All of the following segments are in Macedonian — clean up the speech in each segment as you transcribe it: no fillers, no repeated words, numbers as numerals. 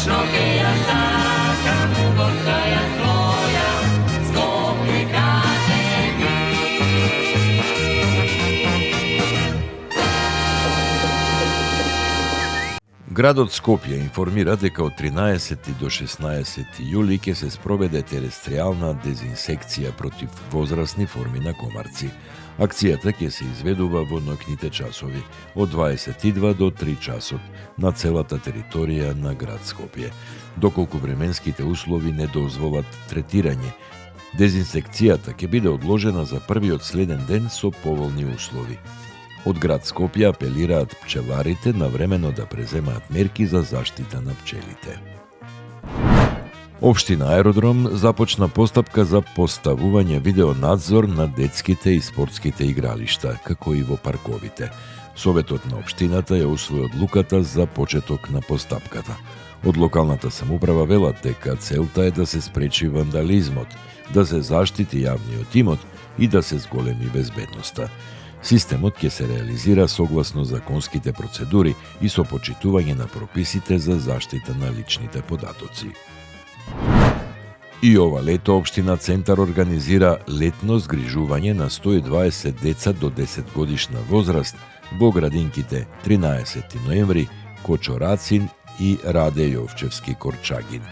Вечно ќе ја сакам, горка ја своја, Скопје каже ми. Градот Скопје информира дека од 13 до 16 јули ќе се спроведе терестријална дезинсекција против возрастни форми на комарци. Акцијата ќе се изведува во ноќните часови од 22 до 3 часот на целата територија на град Скопје, доколку временските услови не дозволат третирање. Дезинсекцијата ќе биде одложена за првиот следен ден со поволни услови. Од град Скопје апелираат пчеларите навремено да преземаат мерки за заштита на пчелите. Општина Аеродром започна постапка за поставување видеонадзор на детските и спортските игралишта, како и во парковите. Советот на општината ја усвои одлуката за почеток на постапката. Од локалната самоуправа велат дека целта е да се спречи вандализмот, да се заштити јавниот имот и да се зголеми безбедноста. Системот ќе се реализира согласно законските процедури и со почитување на прописите за заштита на личните податоци. И ова лето Општина Центар организира летно згрижување на 120 деца до 10 годишна возраст во градинките 13 ноември, Кочорацин и Раде Јовчевски Корчагин.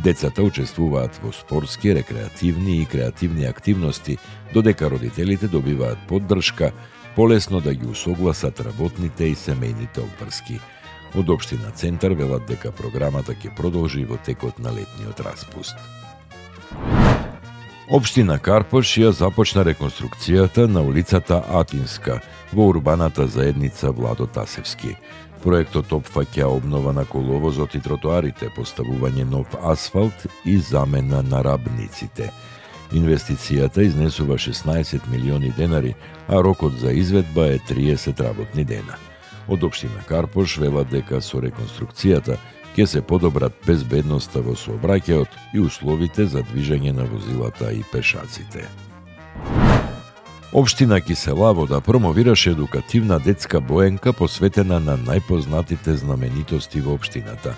Децата учествуваат во спортски, рекреативни и креативни активности, додека родителите добиваат поддршка, полесно да ги усогласат работните и семејните обврски. Од Општина Центар велат дека програмата ќе продолжи во текот на летниот распуст. Општина Карпош ја започна реконструкцијата на улицата Атинска во урбаната заедница Владо Тасевски. Проектот опфаќа обнова на коловозот и тротоарите, поставување нов асфалт и замена на рабниците. Инвестицијата изнесува 16 милиони денари, а рокот за изведба е 30 работни дена. Од Општина Карпош велат дека со реконструкцијата ќе се подобрат безбедноста во сообраќајот и условите за движење на возилата и пешаците. Општина Киселавода промовираше едукативна детска боенка посветена на најпознатите знаменитости во општината.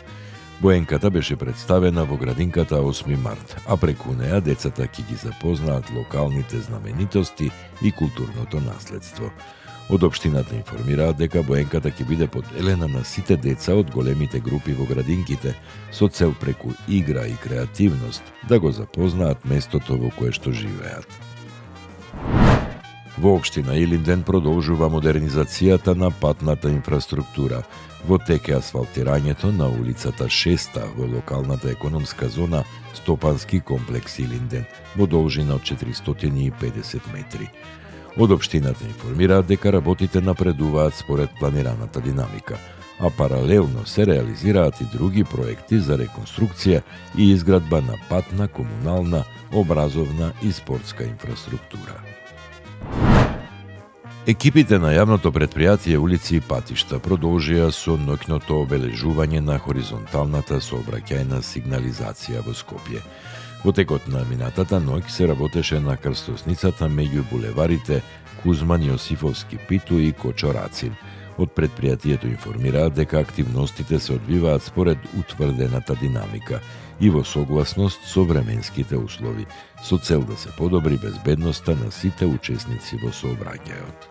Боенката беше представена во градинката 8 март, а преку неа децата ќе ги запознаат локалните знаменитости и културното наследство. Од општината информираат дека боенката ќе биде поделена на сите деца од големите групи во градинките со цел преку игра и креативност да го запознаат местото во кое што живеат. Во општина Илинден продолжува модернизацијата на патната инфраструктура. Во тек е асфалтирањето на улицата 6 во локалната економска зона Стопански комплекс Илинден во должина од 450 метри. Од општината информираат дека работите напредуваат според планираната динамика, а паралелно се реализираат и други проекти за реконструкција и изградба на патна, комунална, образовна и спортска инфраструктура. Екипите на јавното претпријатие улици и патишта продолжија со ноќното обележување на хоризонталната сообраќајна сигнализација во Скопје. Во текот на минатата ноќ се работеше на крстосницата меѓу булеварите Кузман Јосифовски Питу и Кочорацин. Од претпријатието информираат дека активностите се одвиваат според утврдената динамика и во согласност со временските услови, со цел да се подобри безбедноста на сите учесници во сообраќајот.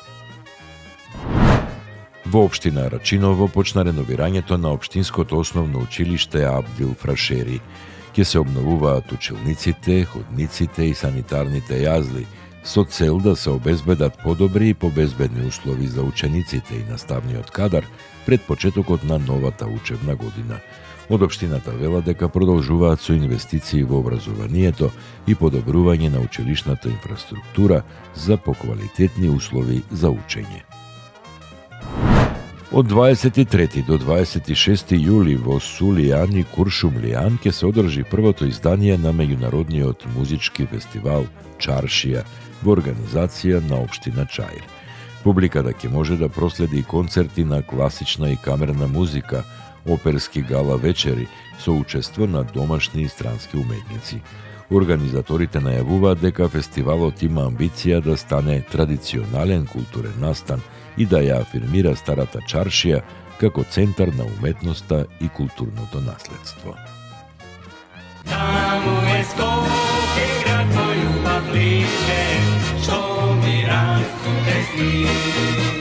Во општина Рачиново почна реновирањето на општинското основно училиште Абдил Фрашери. Ќе се обновуваат училниците, ходниците и санитарните јазли, со цел да се обезбедат подобри и побезбедни услови за учениците и наставниот кадар пред почетокот на новата учебна година. Од општината вела дека продолжуваат со инвестиции во образованието и подобрување на училишната инфраструктура за поквалитетни услови за учење. Од 23 до 26 јули во Сулијан и Куршумлијан ќе се одржи првото издание на меѓународниот музички фестивал Чаршија во организација на општина Чаир. Публиката ќе може да проследи концерти на класична и камерна музика, оперски гала вечери со учество на домашни и странски уметници. Организаторите најавуваат дека фестивалот има амбиција да стане традиционален културен настан и да ја афирмира старата чаршија како центар на уметноста и културното наследство. Таму е Скопје, град мој убав лише, што ми расцуте сни.